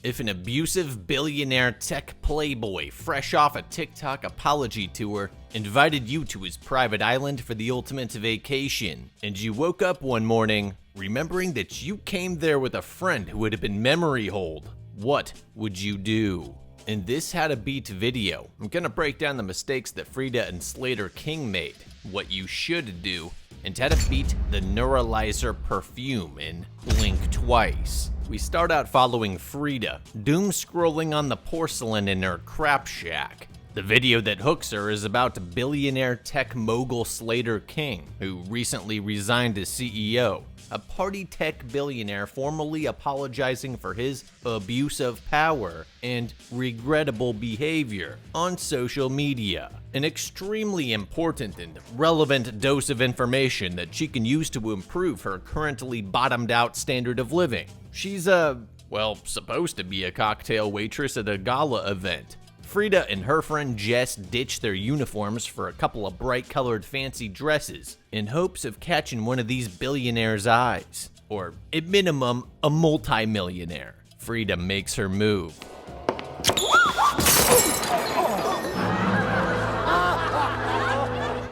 If an abusive billionaire tech playboy fresh off a TikTok apology tour invited you to his private island for the ultimate vacation, and you woke up one morning remembering that you came there with a friend who would have been memory hold, what would you do? In this How to Beat video, I'm gonna break down the mistakes that Frida and Slater King made, what you should do, and how to beat the NEURALYZER Perfume in Blink Twice. We start out following Frida, doom scrolling on the porcelain in her crap shack. The video that hooks her is about billionaire tech mogul Slater King, who recently resigned as CEO, a party tech billionaire formally apologizing for his abuse of power and regrettable behavior on social media. An extremely important and relevant dose of information that she can use to improve her currently bottomed out standard of living. She's supposed to be a cocktail waitress at a gala event. Frida and her friend Jess ditch their uniforms for a couple of bright-colored fancy dresses in hopes of catching one of these billionaires' eyes. Or, at minimum, a multi-millionaire. Frida makes her move.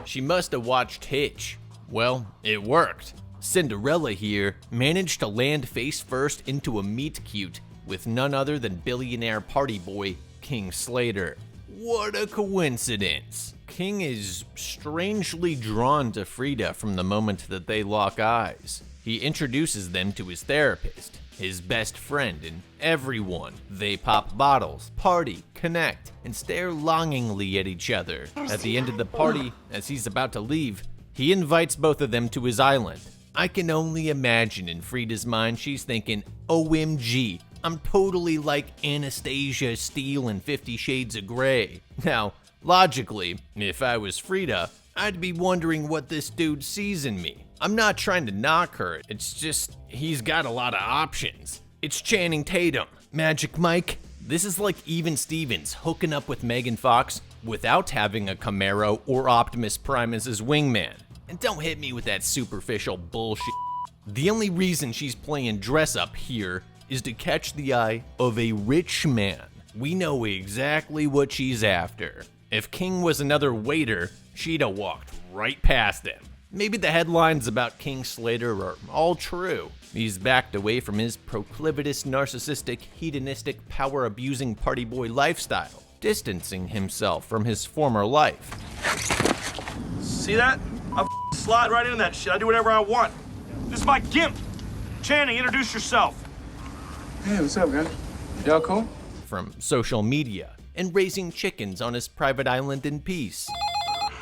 She must have watched Hitch. Well, it worked. Cinderella here managed to land face first into a meet cute with none other than billionaire party boy King Slater. What a coincidence. King is strangely drawn to Frida from the moment that they lock eyes. He introduces them to his therapist, his best friend, and everyone. They pop bottles, party, connect, and stare longingly at each other. At the end of the party, as he's about to leave, he invites both of them to his island. I can only imagine in Frida's mind she's thinking, OMG, I'm totally like Anastasia Steele in 50 Shades of Grey. Now, logically, if I was Frida, I'd be wondering what this dude sees in me. I'm not trying to knock her, it's just, he's got a lot of options. It's Channing Tatum, Magic Mike. This is like Even Stevens hooking up with Megan Fox without having a Camaro or Optimus Prime as his wingman. And don't hit me with that superficial bullshit. The only reason she's playing dress up here is to catch the eye of a rich man. We know exactly what she's after. If King was another waiter, she'd have walked right past him. Maybe the headlines about King Slater are all true. He's backed away from his proclivitous, narcissistic, hedonistic, power-abusing party boy lifestyle, distancing himself from his former life. See that? I'll slide right into that shit. I do whatever I want. This is my gimp. Channing, introduce yourself. Hey, what's up, guys? Y'all cool? From social media and raising chickens on his private island in peace.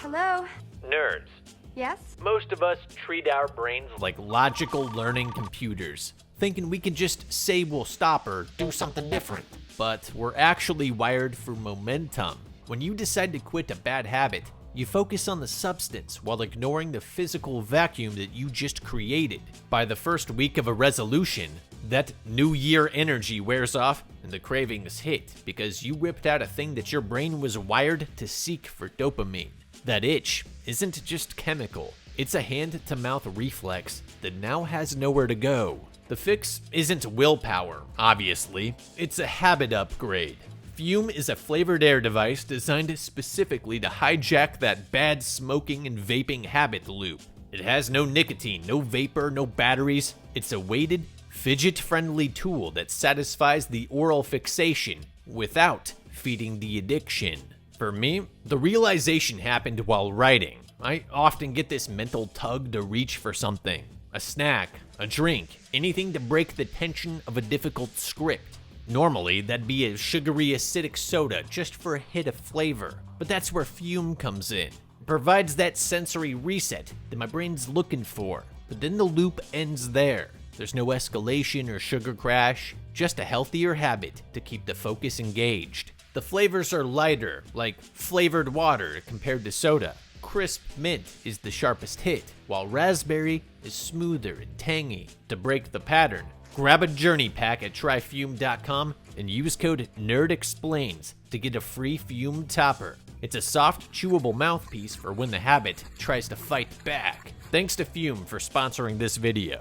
Hello? Nerds. Yes? Most of us treat our brains like logical learning computers, thinking we can just say we'll stop or do something different. But we're actually wired for momentum. When you decide to quit a bad habit, you focus on the substance while ignoring the physical vacuum that you just created. By the first week of a resolution, that new year energy wears off and the cravings hit because you ripped out a thing that your brain was wired to seek for dopamine. That itch isn't just chemical, it's a hand-to-mouth reflex that now has nowhere to go. The fix isn't willpower, obviously, it's a habit upgrade. Fume is a flavored air device designed specifically to hijack that bad smoking and vaping habit loop. It has no nicotine, no vapor, no batteries. It's a weighted, fidget-friendly tool that satisfies the oral fixation without feeding the addiction. For me, the realization happened while writing. I often get this mental tug to reach for something. A snack, a drink, anything to break the tension of a difficult script. Normally, that'd be a sugary acidic soda just for a hit of flavor. But that's where Fume comes in. It provides that sensory reset that my brain's looking for. But then the loop ends there. There's no escalation or sugar crash, just a healthier habit to keep the focus engaged. The flavors are lighter, like flavored water compared to soda. Crisp mint is the sharpest hit, while raspberry is smoother and tangy. To break the pattern, grab a journey pack at tryfume.com and use code NERDEXPLAINS to get a free Fume topper. It's a soft, chewable mouthpiece for when the habit tries to fight back. Thanks to Fume for sponsoring this video.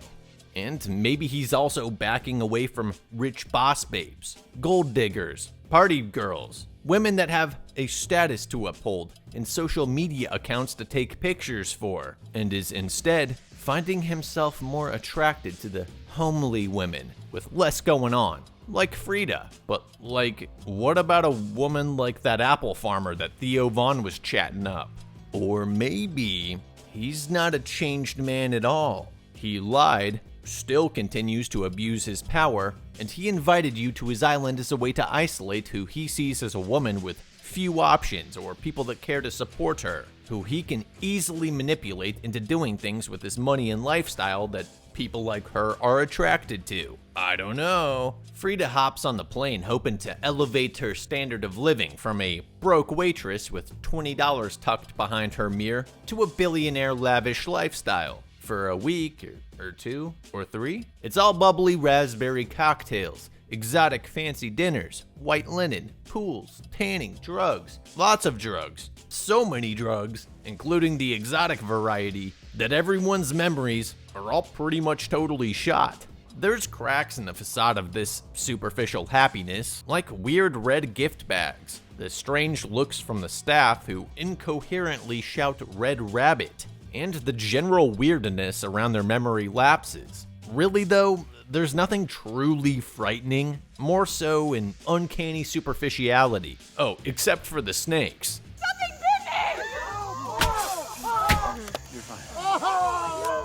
And maybe he's also backing away from rich boss babes, gold diggers, party girls, women that have a status to uphold and social media accounts to take pictures for, and is instead finding himself more attracted to the homely women with less going on, like Frida. But like, what about a woman like that apple farmer that Theo Vaughn was chatting up? Or maybe he's not a changed man at all. He lied, still continues to abuse his power, and he invited you to his island as a way to isolate who he sees as a woman with few options or people that care to support her, who he can easily manipulate into doing things with his money and lifestyle that people like her are attracted to. I don't know. Frida hops on the plane hoping to elevate her standard of living from a broke waitress with $20 tucked behind her mirror to a billionaire lavish lifestyle. For a week or two or three, it's all bubbly raspberry cocktails, exotic fancy dinners, white linen, pools, tanning, drugs, lots of drugs. So many drugs, including the exotic variety, that everyone's memories are all pretty much totally shot. There's cracks in the facade of this superficial happiness, like weird red gift bags, the strange looks from the staff who incoherently shout "Red Rabbit," and the general weirdness around their memory lapses. Really though, there's nothing truly frightening, more so an uncanny superficiality. Oh, except for the snakes.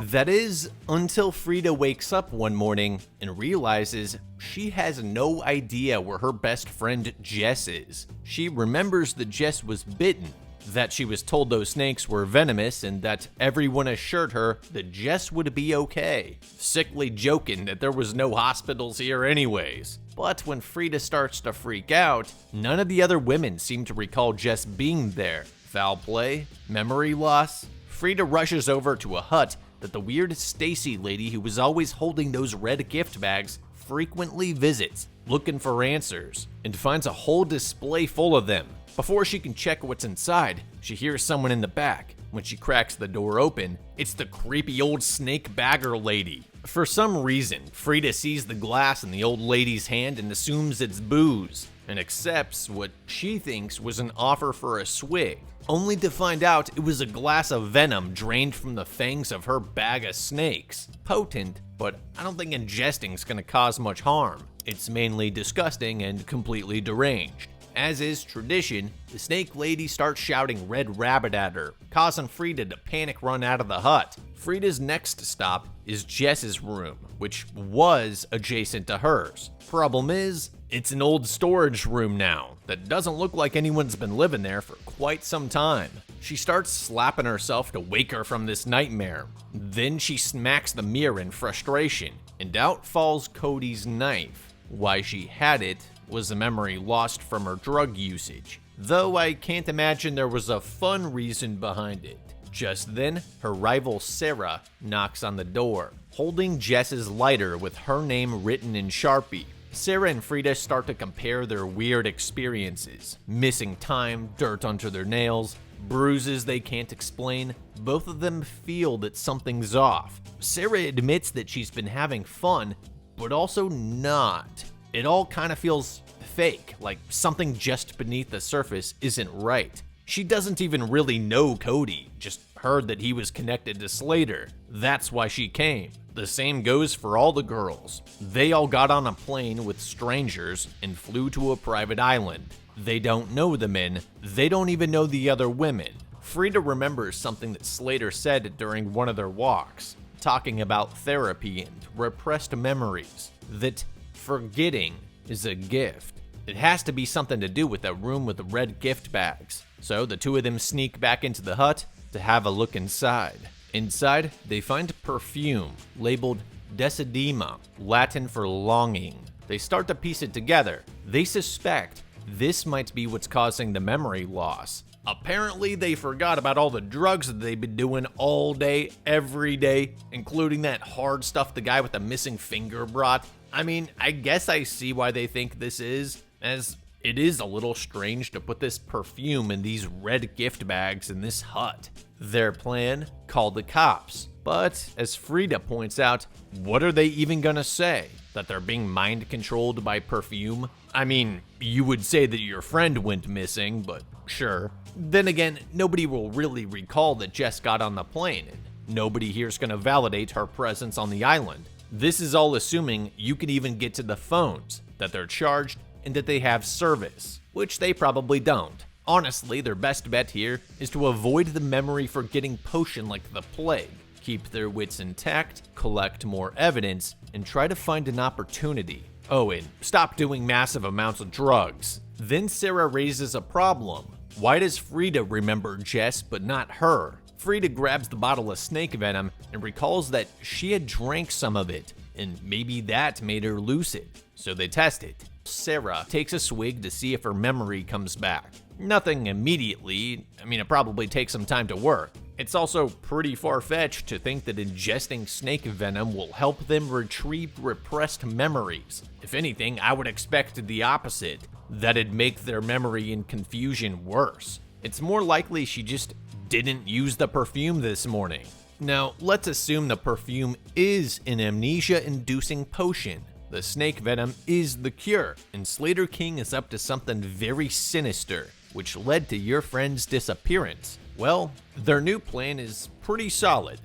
That is, until Frida wakes up one morning and realizes she has no idea where her best friend Jess is. She remembers that Jess was bitten, that she was told those snakes were venomous, and that everyone assured her that Jess would be okay, sickly joking that there was no hospitals here anyways. But when Frida starts to freak out, none of the other women seem to recall Jess being there. Foul play? Memory loss? Frida rushes over to a hut that the weird Stacy lady who was always holding those red gift bags frequently visits, looking for answers, and finds a whole display full of them. Before she can check what's inside, she hears someone in the back. When she cracks the door open, it's the creepy old snake bagger lady. For some reason, Frida sees the glass in the old lady's hand and assumes it's booze, and accepts what she thinks was an offer for a swig, only to find out it was a glass of venom drained from the fangs of her bag of snakes. Potent, but I don't think ingesting's gonna cause much harm. It's mainly disgusting and completely deranged. As is tradition, the snake lady starts shouting "Red Rabbit" at her, causing Frida to panic run out of the hut. Frida's next stop is Jess's room, which was adjacent to hers. Problem is, it's an old storage room now that doesn't look like anyone's been living there for quite some time. She starts slapping herself to wake her from this nightmare. Then she smacks the mirror in frustration, and out falls Cody's knife. Why she had it was a memory lost from her drug usage, though I can't imagine there was a fun reason behind it. Just then, her rival Sarah knocks on the door, holding Jess's lighter with her name written in Sharpie. Sarah and Frida start to compare their weird experiences, missing time, dirt under their nails, bruises they can't explain. Both of them feel that something's off. Sarah admits that she's been having fun, but also not. It all kind of feels fake, like something just beneath the surface isn't right. She doesn't even really know Cody, just heard that he was connected to Slater. That's why she came. The same goes for all the girls. They all got on a plane with strangers and flew to a private island. They don't know the men, they don't even know the other women. Frida remembers something that Slater said during one of their walks, talking about therapy and repressed memories, that forgetting is a gift. It has to be something to do with that room with the red gift bags. So the two of them sneak back into the hut to have a look inside. Inside, they find perfume labeled Decidema, Latin for longing. They start to piece it together. They suspect this might be what's causing the memory loss. Apparently, they forgot about all the drugs that they've been doing all day, every day, including that hard stuff the guy with the missing finger brought. I mean, I guess I see why they think this is, as It is a little strange to put this perfume in these red gift bags in this hut. Their plan? Call the cops. But, as Frida points out, what are they even gonna say? That they're being mind controlled by perfume? I mean, you would say that your friend went missing, but sure. Then again, nobody will really recall that Jess got on the plane, and nobody here's gonna validate her presence on the island. This is all assuming you can even get to the phones, that they're charged, and that they have service, which they probably don't. Honestly, their best bet here is to avoid the memory forgetting potion like the plague. Keep their wits intact, collect more evidence, and try to find an opportunity. Oh, and stop doing massive amounts of drugs. Then Sarah raises a problem. Why does Frida remember Jess but not her? Frida grabs the bottle of snake venom and recalls that she had drank some of it, and maybe that made her lucid. So they test it. Sarah takes a swig to see if her memory comes back. Nothing immediately. I mean, it probably takes some time to work. It's also pretty far-fetched to think that ingesting snake venom will help them retrieve repressed memories. If anything, I would expect the opposite, that it'd make their memory and confusion worse. It's more likely she just didn't use the perfume this morning. Now, let's assume the perfume is an amnesia-inducing potion. The snake venom is the cure, and Slater King is up to something very sinister, which led to your friend's disappearance. Well, their new plan is pretty solid.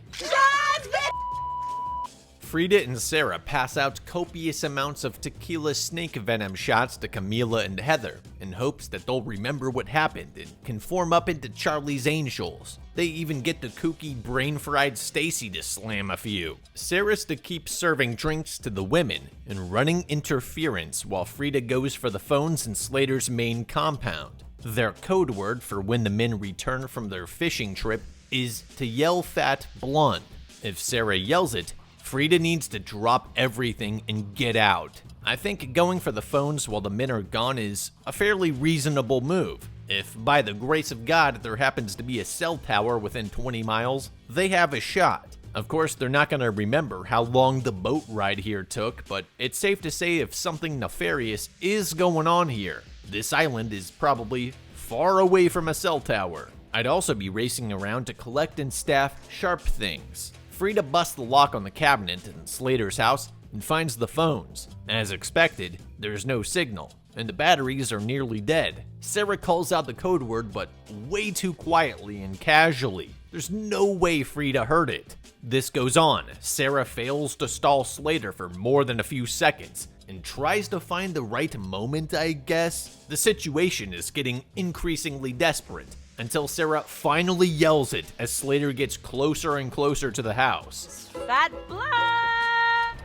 Frida and Sarah pass out copious amounts of tequila snake venom shots to Camila and Heather in hopes that they'll remember what happened and can form up into Charlie's Angels. They even get the kooky brain-fried Stacy to slam a few. Sarah's to keep serving drinks to the women and running interference while Frida goes for the phones in Slater's main compound. Their code word for when the men return from their fishing trip is to yell fat blonde. If Sarah yells it, Frida needs to drop everything and get out. I think going for the phones while the men are gone is a fairly reasonable move. If by the grace of God there happens to be a cell tower within 20 miles, they have a shot. Of course, they're not going to remember how long the boat ride here took, but it's safe to say if something nefarious is going on here, this island is probably far away from a cell tower. I'd also be racing around to collect and staff sharp things. Frida busts the lock on the cabinet in Slater's house and finds the phones. As expected, there's no signal, and the batteries are nearly dead. Sarah calls out the code word, but way too quietly and casually. There's no way Frida heard it. This goes on. Sarah fails to stall Slater for more than a few seconds and tries to find the right moment, I guess. The situation is getting increasingly desperate until Sarah finally yells it as Slater gets closer and closer to the house. Fat blood!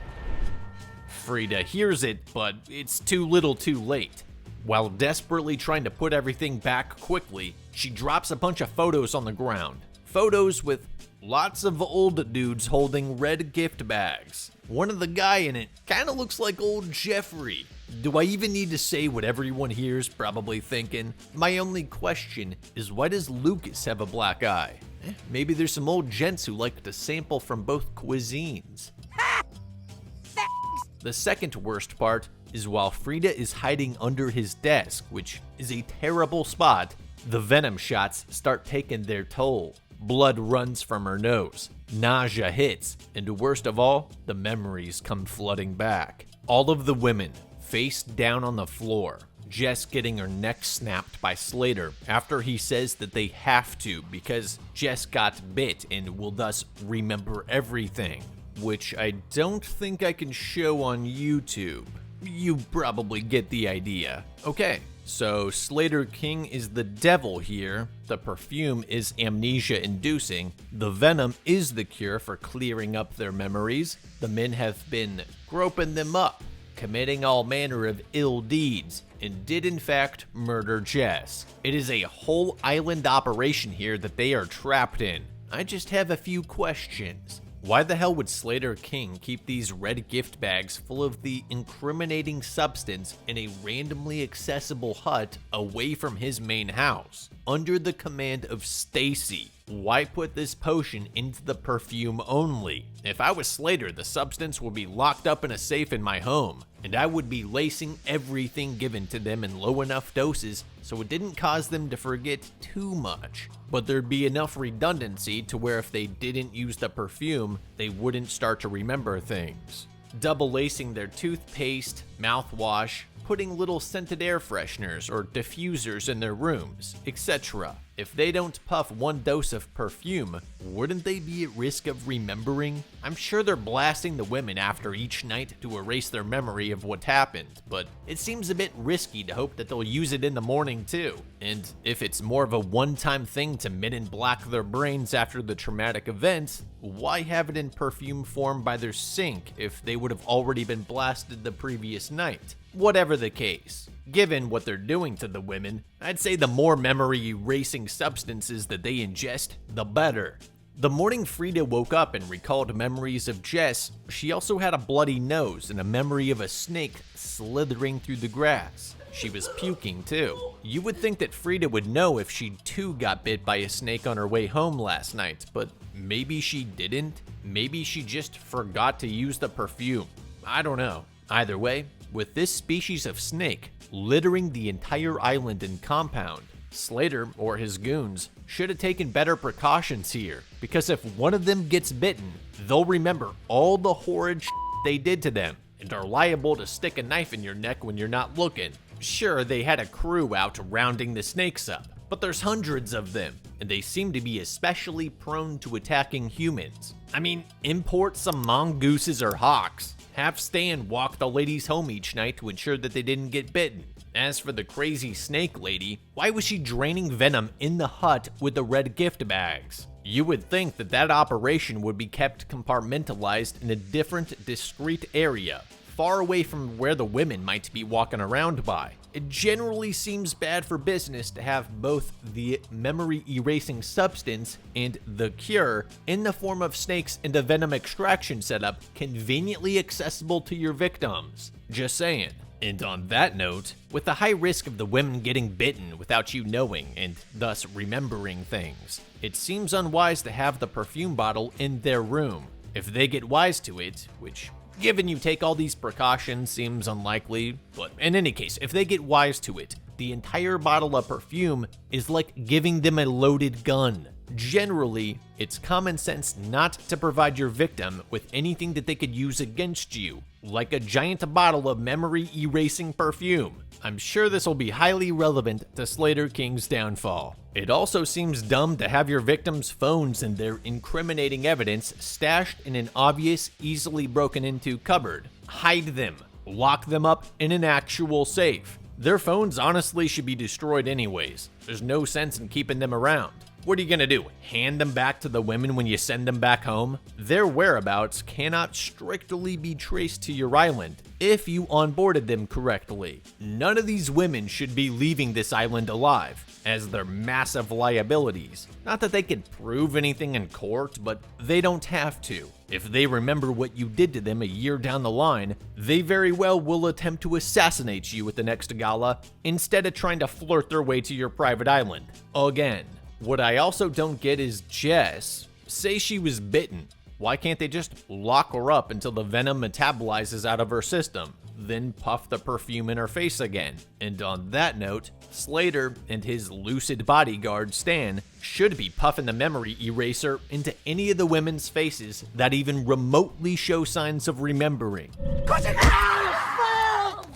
Frida hears it, but it's too little too late. While desperately trying to put everything back quickly, she drops a bunch of photos on the ground. Photos with lots of old dudes holding red gift bags. One of the guy in it kinda looks like old Jeffrey. Do I even need to say what everyone here is probably thinking? My only question is, why does Lucas have a black eye? Maybe there's some old gents who like to sample from both cuisines. The second worst part is while Frida is hiding under his desk, which is a terrible spot, the venom shots start taking their toll. Blood runs from her nose, nausea hits, and worst of all, the memories come flooding back. All of the women face down on the floor, Jess getting her neck snapped by Slater after he says that they have to because Jess got bit and will thus remember everything, which I don't think I can show on YouTube. You probably get the idea. Okay, so Slater King is the devil here, the perfume is amnesia-inducing, the venom is the cure for clearing up their memories, the men have been groping them up, committing all manner of ill deeds, and did in fact murder Jess. It is a whole island operation here that they are trapped in. I just have a few questions. Why the hell would Slater King keep these red gift bags full of the incriminating substance in a randomly accessible hut away from his main house? under the command of Stacy. Why put this potion into the perfume only? If I was Slater, the substance would be locked up in a safe in my home, and I would be lacing everything given to them in low enough doses so it didn't cause them to forget too much. But there'd be enough redundancy to where if they didn't use the perfume, they wouldn't start to remember things. Double lacing their toothpaste, mouthwash, putting little scented air fresheners or diffusers in their rooms, etc. If they don't puff one dose of perfume, wouldn't they be at risk of remembering? I'm sure they're blasting the women after each night to erase their memory of what happened, but it seems a bit risky to hope that they'll use it in the morning too. And if it's more of a one-time thing to men in black their brains after the traumatic event, why have it in perfume form by their sink if they would have already been blasted the previous night? Whatever the case, given what they're doing to the women, I'd say the more memory-erasing substances that they ingest, the better. The morning Frida woke up and recalled memories of Jess, she also had a bloody nose and a memory of a snake slithering through the grass. She was puking too. You would think that Frida would know if she too got bit by a snake on her way home last night, but maybe she didn't. Maybe she just forgot to use the perfume. I don't know. Either way, with this species of snake littering the entire island and compound, Slater or his goons should have taken better precautions here, because if one of them gets bitten, they'll remember all the horrid they did to them and are liable to stick a knife in your neck when you're not looking. Sure, they had a crew out rounding the snakes up, but there's hundreds of them, and they seem to be especially prone to attacking humans. I mean, import some mongooses or hawks. Have Stan walk the ladies home each night to ensure that they didn't get bitten. As for the crazy snake lady, why was she draining venom in the hut with the red gift bags? You would think that that operation would be kept compartmentalized in a different, discreet area, far away from where the women might be walking around by. It generally seems bad for business to have both the memory-erasing substance and the cure in the form of snakes and a venom extraction setup conveniently accessible to your victims. Just saying. And on that note, with the high risk of the women getting bitten without you knowing and thus remembering things, it seems unwise to have the perfume bottle in their room. If they get wise to it, which, given you take all these precautions, seems unlikely, but in any case, if they get wise to it, the entire bottle of perfume is like giving them a loaded gun. Generally, it's common sense not to provide your victim with anything that they could use against you, like a giant bottle of memory-erasing perfume. I'm sure this will be highly relevant to Slater King's downfall. It also seems dumb to have your victims' phones and their incriminating evidence stashed in an obvious, easily broken into cupboard. Hide them. Lock them up in an actual safe. Their phones honestly should be destroyed anyways. There's no sense in keeping them around. What are you gonna do? Hand them back to the women when you send them back home? Their whereabouts cannot strictly be traced to your island if you onboarded them correctly. None of these women should be leaving this island alive, as they're massive liabilities. Not that they can prove anything in court, but they don't have to. If they remember what you did to them a year down the line, they very well will attempt to assassinate you at the next gala instead of trying to flirt their way to your private island. Again. What I also don't get is Jess. Say she was bitten. Why can't they just lock her up until the venom metabolizes out of her system, then puff the perfume in her face again? And on that note, Slater and his lucid bodyguard Stan should be puffing the memory eraser into any of the women's faces that even remotely show signs of remembering.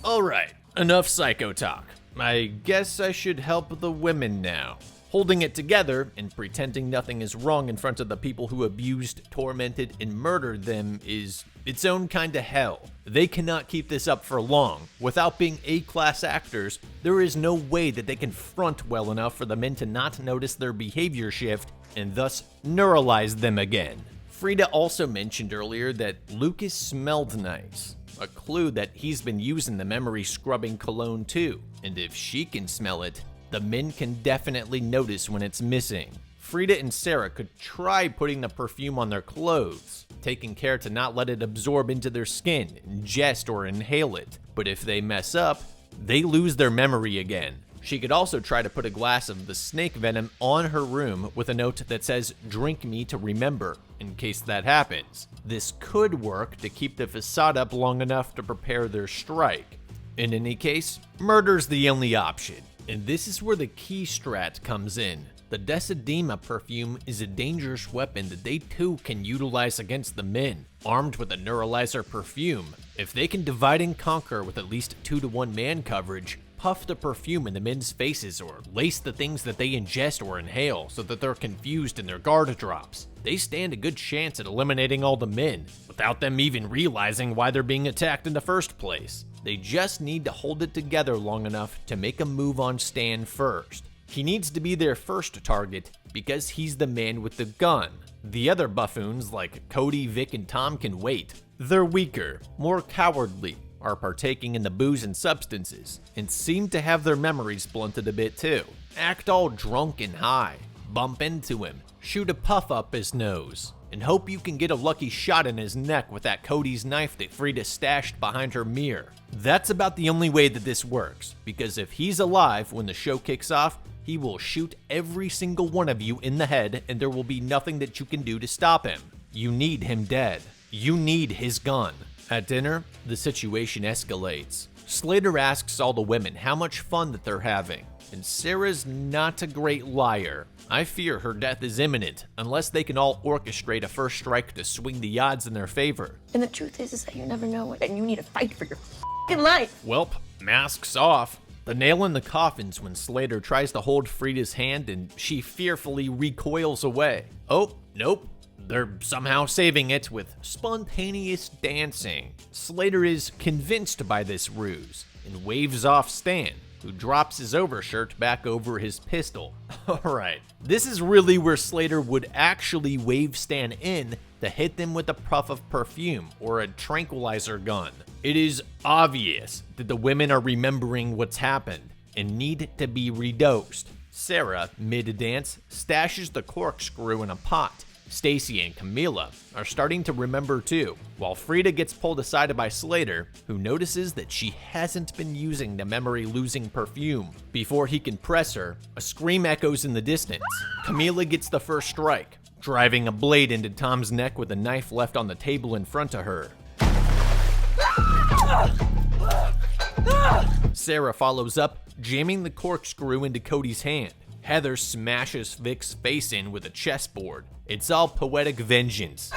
Alright, enough psycho talk. I guess I should help the women now. Holding it together and pretending nothing is wrong in front of the people who abused, tormented, and murdered them is its own kind of hell. They cannot keep this up for long. Without being A-class actors, there is no way that they can front well enough for the men to not notice their behavior shift and thus neuralize them again. Frida also mentioned earlier that Lucas smelled nice. A clue that he's been using the memory scrubbing cologne too, and if she can smell it, the men can definitely notice when it's missing. Frida and Sarah could try putting the perfume on their clothes, taking care to not let it absorb into their skin, ingest, or inhale it. But if they mess up, they lose their memory again. She could also try to put a glass of the snake venom on her room with a note that says, "Drink me to remember," in case that happens. This could work to keep the facade up long enough to prepare their strike. In any case, murder's the only option, and this is where the key strat comes in. The Decidema perfume is a dangerous weapon that they too can utilize against the men. Armed with a Neuralizer perfume, if they can divide and conquer with at least 2-to-1 man coverage, puff the perfume in the men's faces or lace the things that they ingest or inhale so that they're confused and their guard drops, they stand a good chance at eliminating all the men without them even realizing why they're being attacked in the first place. They just need to hold it together long enough to make a move on Stan first. He needs to be their first target because he's the man with the gun. The other buffoons like Cody, Vic, and Tom can wait. They're weaker, more cowardly, are partaking in the booze and substances, and seem to have their memories blunted a bit too. Act all drunk and high, bump into him, shoot a puff up his nose, and hope you can get a lucky shot in his neck with that Cody's knife that Frida stashed behind her mirror. That's about the only way that this works, because if he's alive when the show kicks off, he will shoot every single one of you in the head and there will be nothing that you can do to stop him. You need him dead. You need his gun. At dinner, the situation escalates. Slater asks all the women how much fun that they're having, and Sarah's not a great liar. I fear her death is imminent, unless they can all orchestrate a first strike to swing the odds in their favor. And the truth is that you never know it, and you need to fight for your f***ing life. Welp, masks off. The nail in the coffin's when Slater tries to hold Frida's hand and she fearfully recoils away. Oh, nope. They're somehow saving it with spontaneous dancing. Slater is convinced by this ruse and waves off Stan, who drops his overshirt back over his pistol. Alright, this is really where Slater would actually wave Stan in to hit them with a puff of perfume or a tranquilizer gun. It is obvious that the women are remembering what's happened and need to be redosed. Sarah, mid-dance, stashes the corkscrew in a pot. Stacy and Camila are starting to remember too, while Frida gets pulled aside by Slater, who notices that she hasn't been using the memory-losing perfume. Before he can press her, a scream echoes in the distance. Camila gets the first strike, driving a blade into Tom's neck with a knife left on the table in front of her. Sarah follows up, jamming the corkscrew into Cody's hand. Heather smashes Vic's face in with a chessboard. It's all poetic vengeance.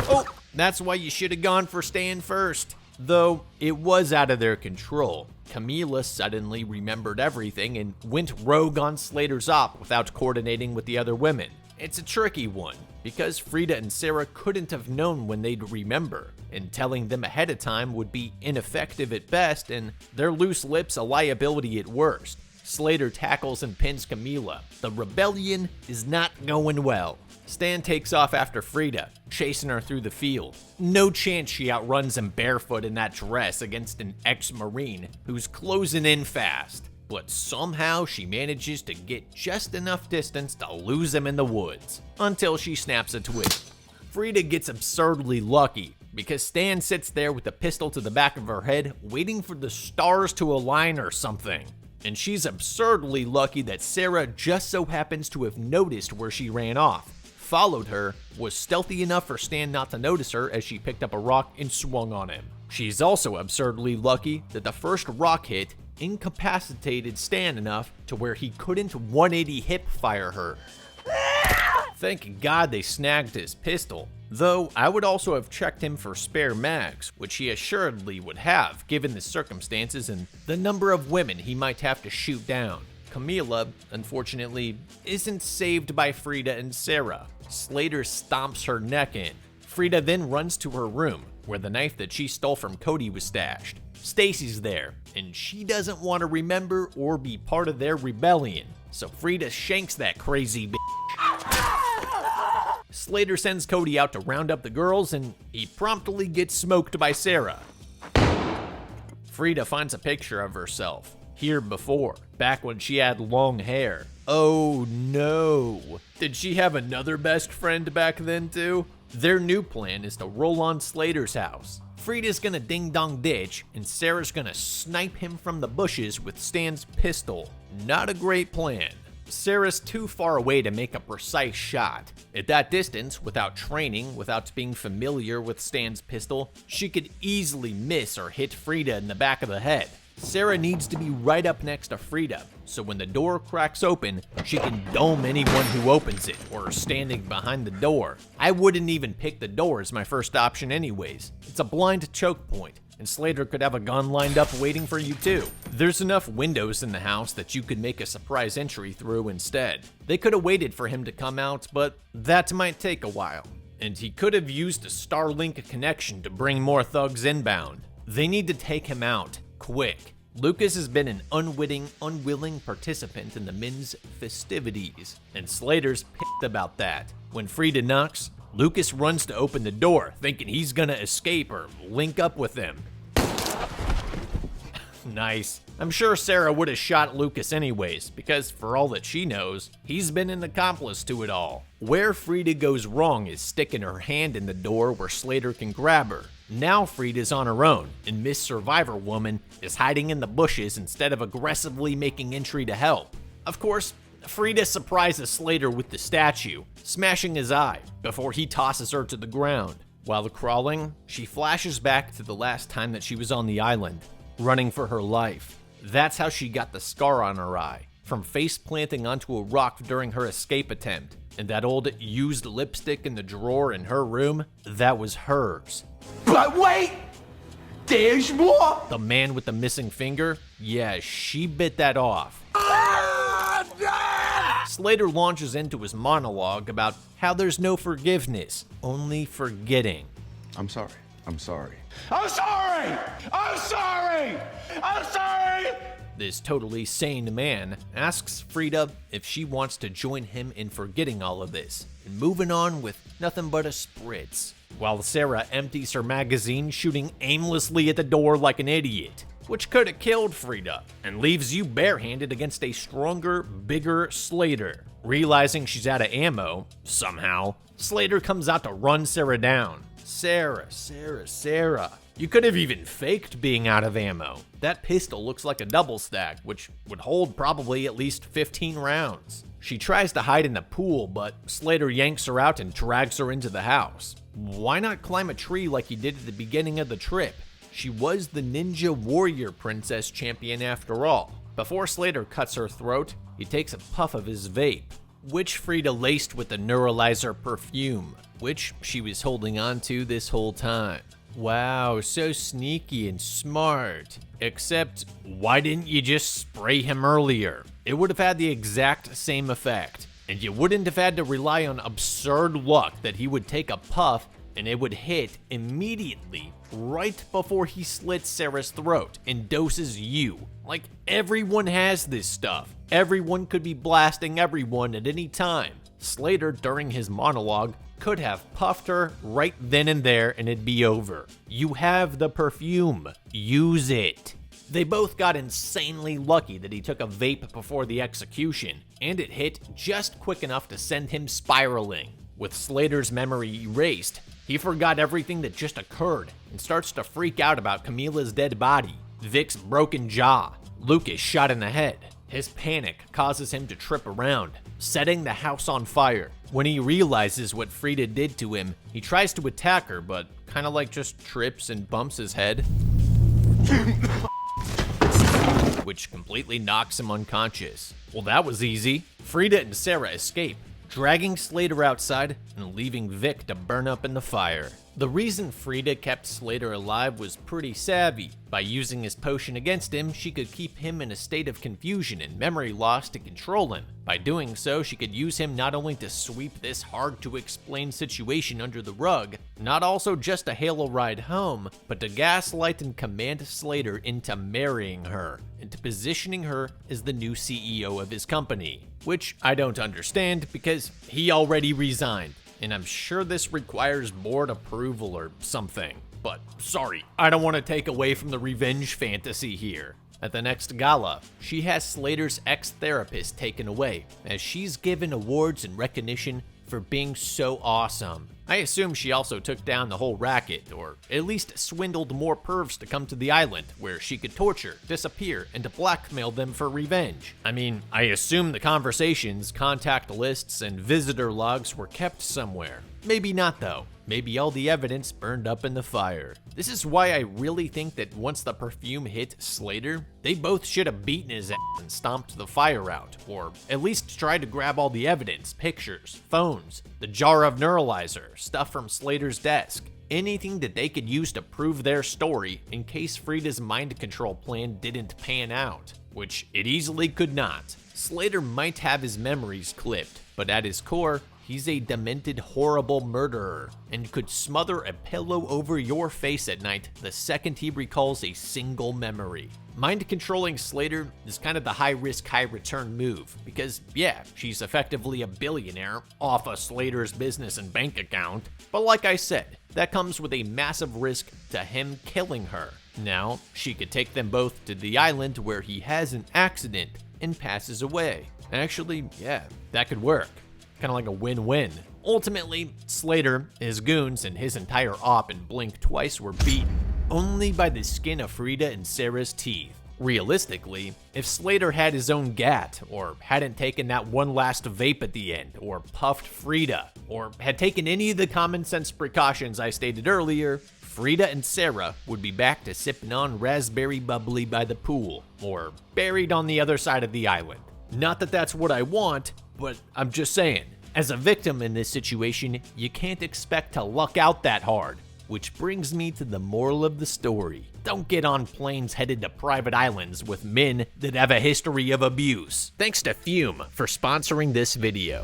Oh, that's why you should have gone for Stan first. Though it was out of their control. Camila suddenly remembered everything and went rogue on Slater's op without coordinating with the other women. It's a tricky one, because Frida and Sarah couldn't have known when they'd remember, and telling them ahead of time would be ineffective at best and their loose lips a liability at worst. Slater tackles and pins Camila. The rebellion is not going well. Stan takes off after Frida, chasing her through the field. No chance she outruns him barefoot in that dress against an ex-Marine who's closing in fast. But somehow she manages to get just enough distance to lose him in the woods, until she snaps a twig. Frida gets absurdly lucky, because Stan sits there with a pistol to the back of her head, waiting for the stars to align or something. And she's absurdly lucky that Sarah just so happens to have noticed where she ran off, followed her, was stealthy enough for Stan not to notice her as she picked up a rock and swung on him. She's also absurdly lucky that the first rock hit incapacitated Stan enough to where he couldn't 180 hip fire her. Thank God they snagged his pistol, though I would also have checked him for spare mags, which he assuredly would have given the circumstances and the number of women he might have to shoot down. Camila, unfortunately, isn't saved by Frida and Sarah. Slater stomps her neck in. Frida then runs to her room, where the knife that she stole from Cody was stashed. Stacy's there, and she doesn't want to remember or be part of their rebellion, so Frida shanks that crazy bitch. Slater sends Cody out to round up the girls, and he promptly gets smoked by Sarah. Frida finds a picture of herself, here before, back when she had long hair. Oh no! Did she have another best friend back then too? Their new plan is to roll on Slater's house. Frida's gonna ding-dong ditch, and Sarah's gonna snipe him from the bushes with Stan's pistol. Not a great plan. Sarah's too far away to make a precise shot. At that distance, without training, without being familiar with Stan's pistol, she could easily miss or hit Frida in the back of the head. Sarah needs to be right up next to Frida, so when the door cracks open, she can dome anyone who opens it or standing behind the door. I wouldn't even pick the door as my first option anyways. It's a blind choke point, and Slater could have a gun lined up waiting for you too. There's enough windows in the house that you could make a surprise entry through instead. They could have waited for him to come out, but that might take a while. And he could have used a Starlink connection to bring more thugs inbound. They need to take him out. Quick. Lucas has been an unwilling participant in the men's festivities, and Slater's pissed about that. When Frida knocks, Lucas runs to open the door, thinking he's gonna escape or link up with them. Nice. I'm sure Sarah would have shot Lucas anyways, because for all that she knows, he's been an accomplice to it all. Where Frida goes wrong is sticking her hand in the door where Slater can grab her. Now Frida's on her own, and Miss Survivor Woman is hiding in the bushes instead of aggressively making entry to help. Of course, Frida surprises Slater with the statue, smashing his eye before he tosses her to the ground. While crawling, she flashes back to the last time that she was on the island, running for her life. That's how she got the scar on her eye, from face planting onto a rock during her escape attempt. And that old used lipstick in the drawer in her room, that was hers. But wait! There's more! The man with the missing finger? Yeah, she bit that off. Slater launches into his monologue about how there's no forgiveness, only forgetting. I'm sorry. I'm sorry. I'm sorry! I'm sorry! I'm sorry! This totally sane man asks Frida if she wants to join him in forgetting all of this and moving on with nothing but a spritz, while Sarah empties her magazine, shooting aimlessly at the door like an idiot, which could have killed Frida and leaves you barehanded against a stronger, bigger Slater. Realizing she's out of ammo, somehow, Slater comes out to run Sarah down. Sarah. You could have even faked being out of ammo. That pistol looks like a double stack, which would hold probably at least 15 rounds. She tries to hide in the pool, but Slater yanks her out and drags her into the house. Why not climb a tree like he did at the beginning of the trip? She was the Ninja Warrior Princess champion after all. Before Slater cuts her throat, he takes a puff of his vape, which Frida laced with the NEURALYZER perfume, which she was holding on to this whole time. Wow, so sneaky and smart. Except, why didn't you just spray him earlier? It would have had the exact same effect, and you wouldn't have had to rely on absurd luck that he would take a puff and it would hit immediately right before he slits Sarah's throat and doses you. Like, everyone has this stuff. Everyone could be blasting everyone at any time. Slater, during his monologue, could have puffed her right then and there and it'd be over. You have the perfume. Use it. They both got insanely lucky that he took a vape before the execution, and it hit just quick enough to send him spiraling. With Slater's memory erased, he forgot everything that just occurred and starts to freak out about Camila's dead body, Vic's broken jaw, Lucas shot in the head. His panic causes him to trip around, setting the house on fire. When he realizes what Frida did to him, he tries to attack her, but kind of like just trips and bumps his head, which completely knocks him unconscious. Well, that was easy. Frida and Sarah escape, dragging Slater outside and leaving Vic to burn up in the fire. The reason Frida kept Slater alive was pretty savvy. By using his potion against him, she could keep him in a state of confusion and memory loss to control him. By doing so, she could use him not only to sweep this hard-to-explain situation under the rug, not also just to hail a ride home, but to gaslight and command Slater into marrying her, and to positioning her as the new CEO of his company. Which I don't understand, because he already resigned, and I'm sure this requires board approval or something. But sorry, I don't want to take away from the revenge fantasy here. At the next gala, she has Slater's ex-therapist taken away, as she's given awards and recognition for being so awesome. I assume she also took down the whole racket, or at least swindled more pervs to come to the island, where she could torture, disappear, and blackmail them for revenge. I mean, I assume the conversations, contact lists, and visitor logs were kept somewhere. Maybe not though. Maybe all the evidence burned up in the fire. This is why I really think that once the perfume hit Slater, they both should have beaten his ass and stomped the fire out, or at least tried to grab all the evidence, pictures, phones, the jar of neuralizer, stuff from Slater's desk, anything that they could use to prove their story in case Frida's mind control plan didn't pan out, which it easily could not. Slater might have his memories clipped, but at his core, he's a demented, horrible murderer and could smother a pillow over your face at night the second he recalls a single memory. Mind controlling Slater is kind of the high-risk, high-return move because, yeah, she's effectively a billionaire off of Slater's business and bank account, but like I said, that comes with a massive risk to him killing her. Now, she could take them both to the island where he has an accident and passes away. Actually, yeah, that could work. Kind of like a win-win. Ultimately, Slater, his goons, and his entire op in Blink Twice were beaten only by the skin of Frida and Sarah's teeth. Realistically, if Slater had his own gat, or hadn't taken that one last vape at the end, or puffed Frida, or had taken any of the common sense precautions I stated earlier, Frida and Sarah would be back to sipping on raspberry bubbly by the pool, or buried on the other side of the island. Not that that's what I want, but I'm just saying, as a victim in this situation, you can't expect to luck out that hard. Which brings me to the moral of the story. Don't get on planes headed to private islands with men that have a history of abuse. Thanks to Fume for sponsoring this video.